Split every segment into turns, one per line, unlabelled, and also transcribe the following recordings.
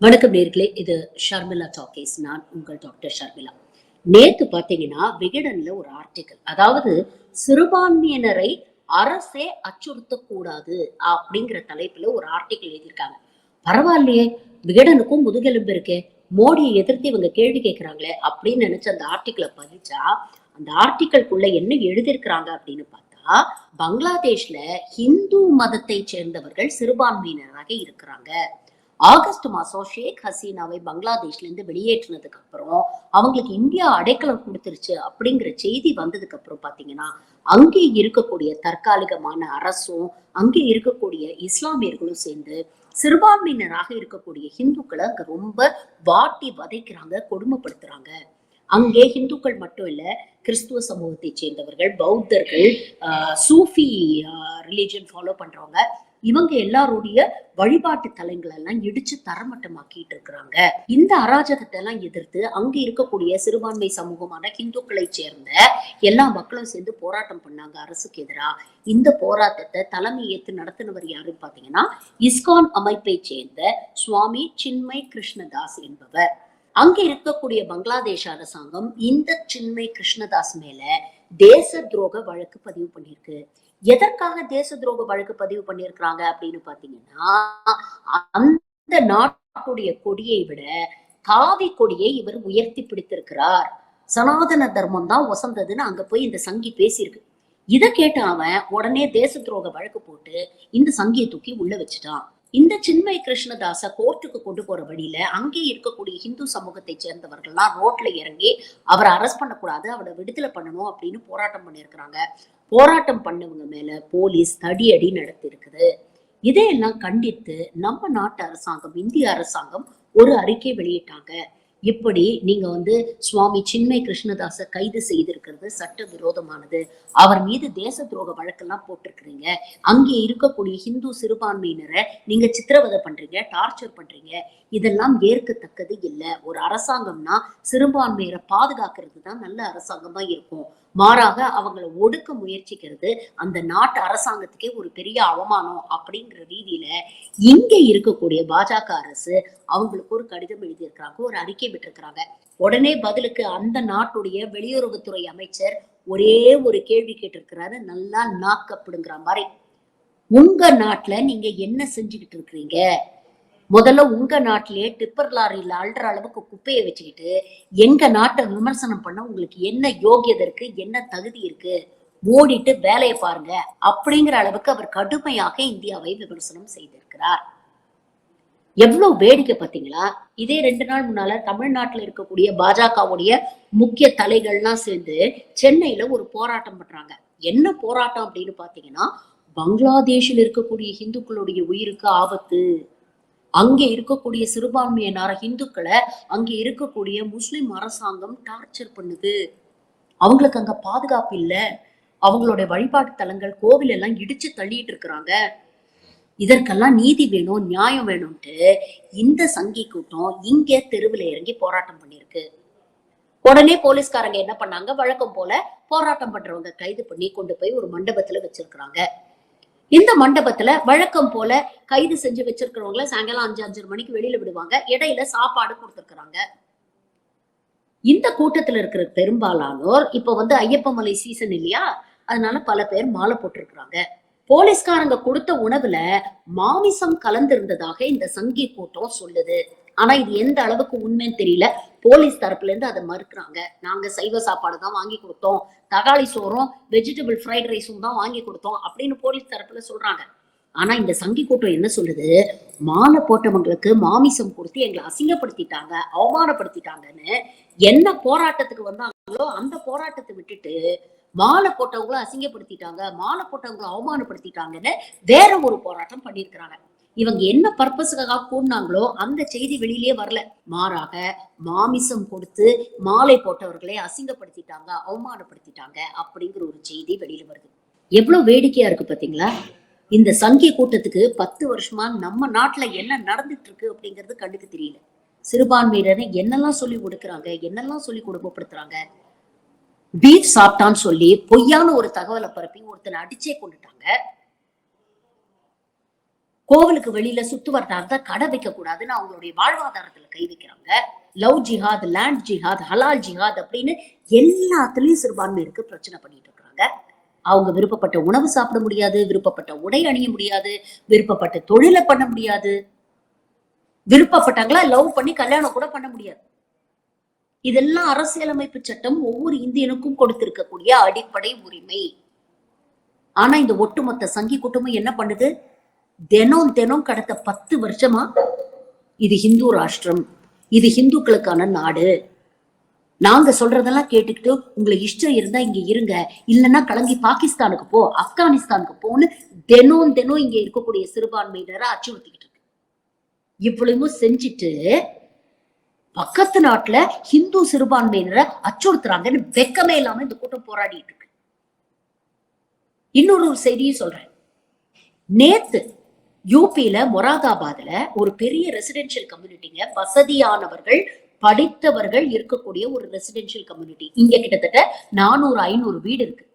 வணக்கம் நேர்களே, இது ஷர்மிளா டாக்கீஸ். நான் உங்கள் டாக்டர் ஷர்மிளா. நேத்து பாத்தீங்கன்னா விகடன்ல ஒரு ஆர்டிக்கல், அதாவது சிறுபான்மையினரை அரசே அச்சுறுத்தக் கூடாது அப்படிங்கிற தலைப்புல ஒரு ஆர்டிக்கல் எழுதியிருக்காங்க. பரவாயில்லையே, விகடனுக்கும் முதுகெலும்பு இருக்கே, மோடியை எதிர்த்து இவங்க கேள்வி கேட்கிறாங்களே அப்படின்னு நினைச்சு அந்த ஆர்டிக்கலை படிச்சா, அந்த ஆர்டிக்கலுக்குள்ள என்ன எழுதியிருக்கிறாங்க அப்படின்னு பார்த்தா, பங்களாதேஷ்ல ஹிந்து மதத்தை சேர்ந்தவர்கள் சிறுபான்மையினராக இருக்கிறாங்க. ஆகஸ்ட் மாசம் ஷேக் ஹசீனாவை பங்களாதேஷ்ல இருந்து வெளியேற்றினதுக்கு அப்புறம் அவங்களுக்கு இந்தியா அடைக்கலம் கொடுத்துருச்சு அப்படிங்கிற செய்தி வந்ததுக்கு அப்புறம் பாத்தீங்கன்னா, அங்கே இருக்கக்கூடிய தற்காலிகமான அரசும் அங்கே இருக்கக்கூடிய இஸ்லாமியர்களும் சேர்ந்து சிறுபான்மையினராக இருக்கக்கூடிய ஹிந்துக்களை அங்க ரொம்ப வாட்டி வதைக்கிறாங்க, கொடுமைப்படுத்துறாங்க. அங்கே ஹிந்துக்கள் மட்டும் இல்ல, கிறிஸ்துவ சமூகத்தை சேர்ந்தவர்கள், பௌத்தர்கள், சூஃபி ரிலிஜன் ஃபாலோ பண்றவங்க, இவங்க எல்லாருடைய வழிபாட்டு தலங்கள் எல்லாம் இடிச்சு தரமட்டமாக்கிட்டு இருக்கிறாங்க. இந்த அராஜகத்தை எல்லாம் எதிர்த்து அங்க இருக்கக்கூடிய சிறுபான்மை சமூகமான ஹிந்துக்களை சேர்ந்த எல்லா மக்களும் சேர்ந்து போராட்டம் பண்ணாங்க அரசுக்கு எதிரா. இந்த போராட்டத்தை தலைமை ஏற்று நடத்தினவர் யாருன்னு பாத்தீங்கன்னா, இஸ்கான் அமைப்பை சேர்ந்த சுவாமி சின்மய் கிருஷ்ணதாஸ் என்பவர். அங்க இருக்கக்கூடிய பங்களாதேஷ் அரசாங்கம் இந்த சின்மய் கிருஷ்ணதாஸ் மேல தேச துரோக வழக்கு பதிவு பண்ணிருக்கு. எதற்காக தேச துரோக வழக்கு பதிவு பண்ணிருக்கிறாங்க அப்படின்னு பாத்தீங்கன்னா, அந்த நாட்டுடைய கொடியை விட காவி கொடியை இவர் உயர்த்தி பிடித்திருக்கிறார். சனாதன தர்மம் தான் வசந்ததுன்னு அங்க போய் இந்த சங்கி பேசியிருக்கு. இதை கேட்ட அவன் உடனே தேச துரோக வழக்கு போட்டு இந்த சங்கியை தூக்கி உள்ள வச்சுட்டான். இந்த சின்மய் கிருஷ்ணதாச கோர்ட்டுக்கு கொண்டு போற வழியில அங்கே இருக்கக்கூடிய ஹிந்து சமூகத்தை சேர்ந்தவர்கள்லாம் ரோட்ல இறங்கி அவரை அரெஸ்ட் பண்ணக்கூடாது, அவரை விடுதலை பண்ணணும் அப்படின்னு போராட்டம் பண்ணியிருக்கிறாங்க. போராட்டம் பண்ணவங்க மேல போலீஸ் தடியடி நடத்தி இருக்குது. இதையெல்லாம் கண்டித்து நம்ம நாட்டு அரசாங்கம், இந்திய அரசாங்கம் ஒரு அறிக்கை வெளியிட்டாங்க. இப்படி நீங்க சுவாமி சின்மய் கிருஷ்ணதாச கைது செய்திருக்கிறது சட்ட விரோதமானது. அவர் மீது தேச துரோக வழக்கெல்லாம் போட்டிருக்கிறீங்க. அங்கே இருக்கக்கூடிய ஹிந்து சிறுபான்மையினரை நீங்க சித்திரவதை பண்றீங்க, டார்ச்சர் பண்றீங்க. இதெல்லாம் ஏற்கத்தக்கது இல்லை. ஒரு அரசாங்கம்னா சிறுபான்மையரை பாதுகாக்கிறது தான் நல்ல அரசாங்கமா இருக்கும். மாறாக அவங்களை ஒடுக்க முயற்சிக்கிறது அந்த நாட்டு அரசாங்கத்துக்கே ஒரு பெரிய அவமானம் அப்படிங்கிற ரீதியில இங்க இருக்கக்கூடிய பாஜக அரசு அவங்களுக்கு ஒரு கடிதம் எழுதியிருக்கிறாங்க, ஒரு அறிக்கை விட்டிருக்கிறாங்க. உடனே பதிலுக்கு அந்த நாட்டுடைய வெளியுறவுத்துறை அமைச்சர் ஒரே ஒரு கேள்வி கேட்டிருக்கிறாரு, நல்லா நாக்கப்படுங்கிற மாதிரி. உங்க நாட்டுல நீங்க என்ன செஞ்சுக்கிட்டு இருக்கிறீங்க? முதல்ல உங்க நாட்டிலேயே டிப்பர் லாரியில அல்ற அளவுக்கு குப்பையை வச்சுக்கிட்டு எங்க நாட்டை விமர்சனம் பண்ண உங்களுக்கு என்ன யோகியதை இருக்கு, என்ன தகுதி இருக்கு? ஓடிட்டு வேலையை பாருங்க அப்படிங்கிற அளவுக்கு அவர் கடுமையாக இந்தியாவை விமர்சனம் செய்திருக்கிறார். எவ்வளவு வேடிக்கை பார்த்தீங்களா? இதே 2 நாள் முன்னால தமிழ்நாட்டுல இருக்கக்கூடிய பாஜகவுடைய முக்கிய தலைகள்லாம் சேர்ந்து சென்னையில ஒரு போராட்டம் பண்றாங்க. என்ன போராட்டம் அப்படின்னு பாத்தீங்கன்னா, பங்களாதேஷில் இருக்கக்கூடிய இந்துக்களுடைய உயிருக்கு ஆபத்து, அங்கே இருக்கக்கூடிய சிறுபான்மையினார இந்துக்களை அங்கே இருக்கக்கூடிய முஸ்லிம் அரசாங்கம் டார்ச்சர் பண்ணுது, அவங்களுக்கு அங்க பாதுகாப்பு இல்லை, அவங்களுடைய வழிபாட்டு தலங்கள் கோவில் எல்லாம் இடிச்சு தள்ளிட்டு இருக்கிறாங்க. இதற்கெல்லாம் நீதி வேணும், நியாயம் வேணும்ட்டு இந்த சங்கி கூட்டம் இங்க தெருவில் இறங்கி போராட்டம் பண்ணிருக்கு. உடனே போலீஸ்காரங்க என்ன பண்ணாங்க, வழக்கம் போல போராட்டம் பண்றவங்க கைது பண்ணி கொண்டு போய் ஒரு மண்டபத்துல வச்சிருக்கிறாங்க. இந்த மண்டபத்துல வழக்கம் போல கைது செஞ்சு வச்சிருக்கிறவங்கள சாயங்காலம் 5-5:30 மணிக்கு வெளியில விடுவாங்க. இடையில சாப்பாடு கொடுத்திருக்கிறாங்க. இந்த கூட்டத்துல இருக்கிற பெரும்பாலானோர் இப்ப ஐயப்ப மலை சீசன் இல்லையா, அதனால பல பேர் மாலை போட்டிருக்கிறாங்க. போலீஸ்காரங்க கொடுத்த உணவுல மாமிசம் கலந்திருந்ததாக இந்த சங்கி கூட்டம் சொல்லுது. ஆனா இது எந்த அளவுக்கு உண்மைன்னு தெரியல. போலீஸ் தரப்புல இருந்து அதை மறுக்கிறாங்க. நாங்க சைவ சாப்பாடு தான் வாங்கி கொடுத்தோம், தக்காளி சோறும் வெஜிடபிள் ஃப்ரைட் ரைஸும் தான் வாங்கி கொடுத்தோம் அப்படின்னு போலீஸ் தரப்புல சொல்றாங்க. ஆனா இந்த சங்கி கூட்டம் என்ன சொல்லுது, மாலை போட்டவங்களுக்கு மாமிசம் கொடுத்து எங்களை அசிங்கப்படுத்திட்டாங்க, அவமானப்படுத்திட்டாங்கன்னு. என்ன போராட்டத்துக்கு வந்தாங்களோ அந்த போராட்டத்தை விட்டுட்டு மாலை போட்டவங்களும் அசிங்கப்படுத்திட்டாங்க, மாலை போட்டவங்களை அவமானப்படுத்திட்டாங்கன்னு வேற ஒரு போராட்டம் பண்ணியிருக்கிறாங்க. இவங்க என்ன பர்பஸுக்காக கூடினாங்களோ அந்த செய்தி வெளியிலேயே வரல. மாறாக மாமிசம் கொடுத்து மாலை போட்டவர்களை அசிங்கப்படுத்திட்டாங்க, அவமானப்படுத்திட்டாங்க அப்படிங்கிற ஒரு செய்தி வெளியில வருது. எவ்வளவு வேடிக்கையா இருக்கு பாத்தீங்களா? இந்த சங்கிய கூட்டத்துக்கு 10 வருஷமா நம்ம நாட்டுல என்ன நடந்துட்டு இருக்கு அப்படிங்கிறது கண்ணுக்கு தெரியல. சிறுபான்மையினரை என்னெல்லாம் சொல்லி கொடுக்குறாங்க, என்னெல்லாம் சொல்லி குடும்பப்படுத்துறாங்க. பீஃப் சாப்பிட்டான்னு சொல்லி பொய்யான ஒரு தகவலை பரப்பி ஒருத்தனை அடிச்சே கொண்டுட்டாங்க. கோவிலுக்கு வெளியில சுத்து வட்டாரத்தை கடை வைக்க கூடாதுன்னு அவங்களுடைய வாழ்வாதாரத்துல கை வைக்கிறாங்க. லவ் ஜிஹாத், லேண்ட் ஜிஹாத், ஹலால் ஜிஹாத் அப்படின்னு எல்லாத்துலயும் சிறுபான்மையினருக்கு பிரச்சனை பண்ணிட்டு இருக்காங்க. அவங்க விருப்பப்பட்ட உணவு சாப்பிட முடியாது, விருப்பப்பட்ட உடை அணிய முடியாது, விருப்பப்பட்ட தொழிலை பண்ண முடியாது, விருப்பப்பட்டாங்களா லவ் பண்ணி கல்யாணம் கூட பண்ண முடியாது. இதெல்லாம் அரசியலமைப்பு சட்டம் ஒவ்வொரு இந்தியனுக்கும் கொடுத்திருக்கக்கூடிய அடிப்படை உரிமை. ஆனா இந்த ஒட்டுமொத்த சங்கி கூட்டமும் என்ன பண்ணுது? தினம் தினம் கடந்த 10 வருஷமா இது ஹிந்து ராஷ்டிரம், இது ஹிந்துக்களுக்கான நாடு, நாங்க சொல்றதெல்லாம் கேட்டுக்கிட்டு உங்களுக்கு இஷ்டம் இருந்தா இங்க இருங்க, இல்லைன்னா கிளம்பி பாகிஸ்தானுக்கு போ, ஆப்கானிஸ்தானுக்கு போன்னு தினம் தினம் இங்க இருக்கக்கூடிய சிறுபான்மையினரை அச்சுறுத்திக்கிட்டு இருக்கு. இவ்வளவு செஞ்சுட்டு பக்கத்து நாட்டுல ஹிந்து சிறுபான்மையினரை அச்சுறுத்துறாங்கன்னு வெக்கமே இல்லாம இந்த கூட்டம் போராடிட்டு இருக்கு. இன்னொரு செய்தியும் சொல்றேன். நேத்து யூபியில மொராதாபாத்ல ஒரு பெரிய ரெசிடென்ஷியல் கம்யூனிட்டிங்க, வசதியானவர்கள் படித்தவர்கள் இருக்கக்கூடிய ஒரு ரெசிடென்ஷியல் கம்யூனிட்டி. இங்க கிட்டத்தட்ட 400-500 வீடு இருக்கு.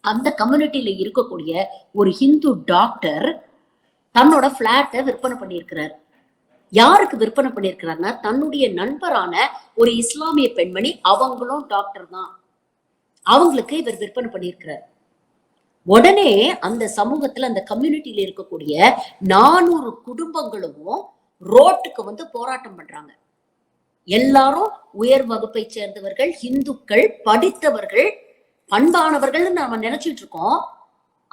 அந்த கம்யூனிட்டியில இருக்கக்கூடிய ஒரு ஹிந்து டாக்டர் தன்னோட பிளாட்டை விற்பனை பண்ணியிருக்கிறார். யாருக்கு விற்பனை பண்ணியிருக்கிறாருன்னா தன்னுடைய நண்பரான ஒரு இஸ்லாமிய பெண்மணி, அவங்களும் டாக்டர் தான், அவங்களுக்கு இவர் விற்பனை பண்ணியிருக்கிறார். உடனே அந்த சமூகத்துல அந்த கம்யூனிட்டியில இருக்கக்கூடிய 400 குடும்பங்களும் ரோட்டுக்கு வந்து போராட்டம் பண்றாங்க. எல்லாரும் உயர் வகுப்பை சேர்ந்தவர்கள், இந்துக்கள், படித்தவர்கள், பண்பானவர்கள் நாம நினைச்சிட்டு இருக்கோம்.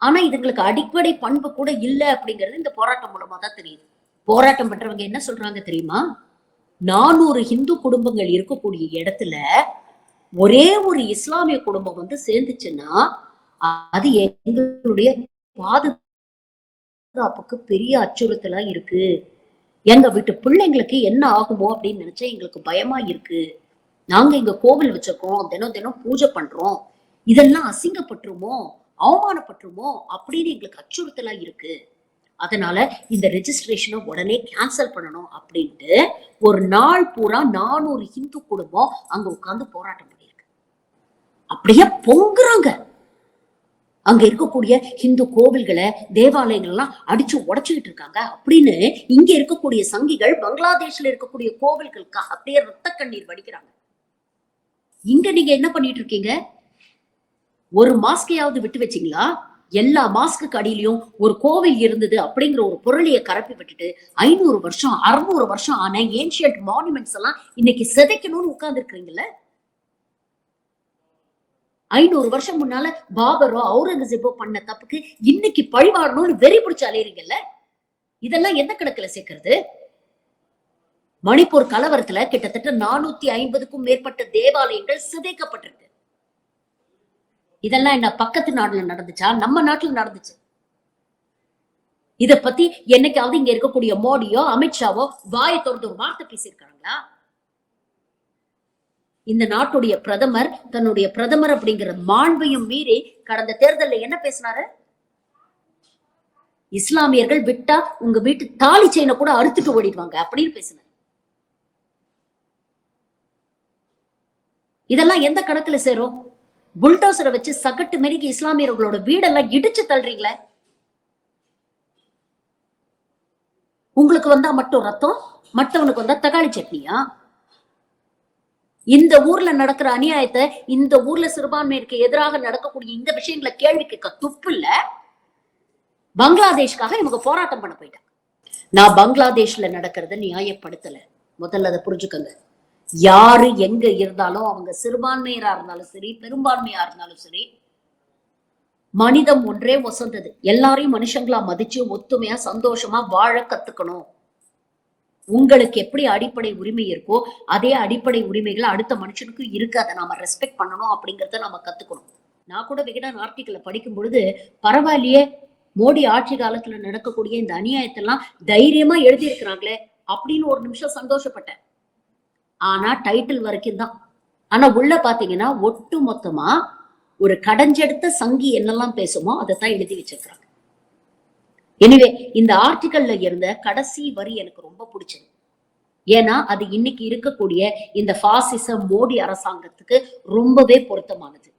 ஆனா இதுங்களுக்கு அடிப்படை பண்பு கூட இல்லை அப்படிங்கிறது இந்த போராட்டம் மூலமா தான் தெரியுது. போராட்டம் பண்றவங்க என்ன சொல்றாங்க தெரியுமா? 400 இந்து குடும்பங்கள் இருக்கக்கூடிய இடத்துல ஒரே ஒரு இஸ்லாமிய குடும்பம் வந்து சேர்ந்துச்சுன்னா அது எங்களுடைய பாதுகாப்புக்கு பெரிய அச்சுறுத்தலா இருக்கு. எங்க வீட்டு பிள்ளைங்களுக்கு என்ன ஆகுமோ அப்படின்னு நினைச்சா எங்களுக்கு பயமா இருக்கு. நாங்க இங்க கோவில் வச்சிருக்கோம், தினம் தினம் பூஜை பண்றோம், இதெல்லாம் அசிங்கப்பட்டுருமோ, அவமானப்பட்டுருமோ அப்படின்னு எங்களுக்கு அச்சுறுத்தலா இருக்கு. அதனால இந்த ரெஜிஸ்ட்ரேஷனை உடனே கேன்சல் பண்ணணும் அப்படின்ட்டு ஒரு நாள் பூரா 400 ஹிந்து குடும்பம் அங்க உட்கார்ந்து போராட்டம் பண்ணியிருக்கு. அப்படியே பொங்குறாங்க. அங்க இருக்கக்கூடிய ஹிந்து கோவில்களை, தேவாலயங்கள் எல்லாம் அடிச்சு உடைச்சுக்கிட்டு இருக்காங்க அப்படின்னு இங்க இருக்கக்கூடிய சங்கிகள் பங்களாதேஷ்ல இருக்கக்கூடிய கோவில்களுக்காக அப்படியே ரத்த கண்ணீர் வடிக்கிறாங்க. இங்க நீங்க என்ன பண்ணிட்டு இருக்கீங்க? ஒரு மாஸ்கையாவது விட்டு வச்சீங்களா? எல்லா மாஸ்க்கு அடியிலையும் ஒரு கோவில் இருந்தது அப்படிங்கிற ஒரு பொருளையை கரப்பி விட்டுட்டு 500 வருஷம் 600 வருஷம் ஆன ஏன்ஷியன்ட் மானுமெண்ட்ஸ் எல்லாம் இன்னைக்கு சிதைக்கணும்னு உட்கார்ந்து இருக்கிறீங்கல்ல. 500 வருஷம் முன்னால பாபரோ அவுரங்கசீபோ பண்ண தப்புக்கு இன்னைக்கு பழிவாடணும்னு வெறி பிடிச்சு அலையறீங்கல்ல. இதெல்லாம் எந்த கணக்குல சேர்க்கிறது? மணிப்பூர் கலவரத்துல கிட்டத்தட்ட 450க்கும் மேற்பட்ட தேவாலயங்கள் சிதைக்கப்பட்டிருக்கு. இதெல்லாம் என்ன பக்கத்து நாடுல நடந்துச்சா? நம்ம நாட்டுல நடந்துச்சு. இத பத்தி என்னைக்காவது இங்க இருக்கக்கூடிய மோடியோ அமித்ஷாவோ வாயை திறந்து ஒரு வார்த்தை பேசியிருக்காங்களா? இந்த நாட்டுடைய பிரதமர் தன்னுடைய பிரதமர் அப்படிங்கிற மாண்பையும் மீறி கடந்த தேர்தலில் என்ன பேசினாரு? இஸ்லாமியர்கள் விட்டா உங்க வீட்டு தாலி செயினை கூட அறுத்துட்டு ஓடிடுவாங்க அப்படின்னு பேசினார். இதெல்லாம் எந்த கணக்குல சேரும்? புல்டோசரை வச்சு சகட்டு மெருகி இஸ்லாமியர்களோட வீடெல்லாம் இடிச்சு தள்ளுறீங்களே. உங்களுக்கு வந்தா மட்டும் ரத்தம், மற்றவனுக்கு வந்தா தக்காளி சட்னியா? இந்த ஊர்ல நடக்கிற அநியாயத்தை, இந்த ஊர்ல சிறுபான்மையிற்கு எதிராக நடக்கக்கூடிய இந்த விஷயங்களை கேள்வி கேட்க துப்பு இல்ல. பங்களாதேஷ்காக இவங்க போராட்டம் பண்ண போயிட்டாங்க. நான் பங்களாதேஷ்ல நடக்கிறத நியாயப்படுத்தல, முதல்ல அதை புரிஞ்சுக்கங்க. யாரு எங்க இருந்தாலும், அவங்க சிறுபான்மையரா இருந்தாலும் சரி, பெரும்பான்மையா இருந்தாலும் சரி, மனிதம் ஒன்றே வசந்தது. எல்லாரையும் மனுஷங்களா மதிச்சு ஒத்துமையா சந்தோஷமா வாழ கத்துக்கணும். உங்களுக்கு எப்படி அடிப்படை உரிமை இருக்கோ அதே அடிப்படை உரிமைகள் அடுத்த மனுஷனுக்கு இருக்கு. அதை நாம ரெஸ்பெக்ட் பண்ணணும் அப்படிங்கறத நாம கத்துக்கணும். நான் கூட விகடன் ஆர்டிக்கலை படிக்கும் பொழுது பரவாயில்லையே, மோடி ஆட்சி காலத்துல நடக்கக்கூடிய இந்த அநியாயத்தெல்லாம் தைரியமா எழுதியிருக்கிறாங்களே அப்படின்னு ஒரு நிமிஷம் சந்தோஷப்பட்டேன். ஆனா டைட்டில் வரைக்கும் தான். ஆனா உள்ள பாத்தீங்கன்னா ஒட்டு மொத்தமா ஒரு கடைஞ்செடுத்த சங்கி என்னெல்லாம் பேசுமோ அதைத்தான் எழுதி வச்சிருக்கிறாங்க. எனவே இந்த ஆர்டிக்கல்ல இருந்த கடைசி வரி எனக்கு ரொம்ப பிடிச்சது. ஏன்னா அது இன்னைக்கு இருக்கக்கூடிய இந்த பாசிச மோடி அரசாங்கத்துக்கு ரொம்பவே பொருத்தமானது.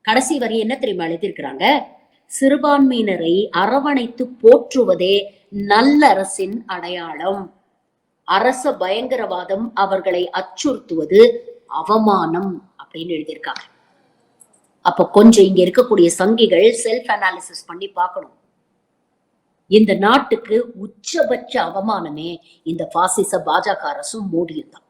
கடைசி வரி என்ன தெரியுமா எழுதியிருக்கிறாங்க? சிறுபான்மையினரை அரவணைத்து போற்றுவதே நல்லரசின் அடையாளம். அரச பயங்கரவாதம், அவர்களை அச்சுறுத்துவது அவமானம் அப்படின்னு எழுதியிருக்காங்க. அப்ப கொஞ்சம் இங்க இருக்கக்கூடிய சங்கிகள் செல்ஃப் அனாலிசிஸ் பண்ணி பார்க்கணும். இந்த நாட்டுக்கு உச்சபட்ச அவமானமே இந்த பாசிச பாஜக அரசும் மோடியும் தான்.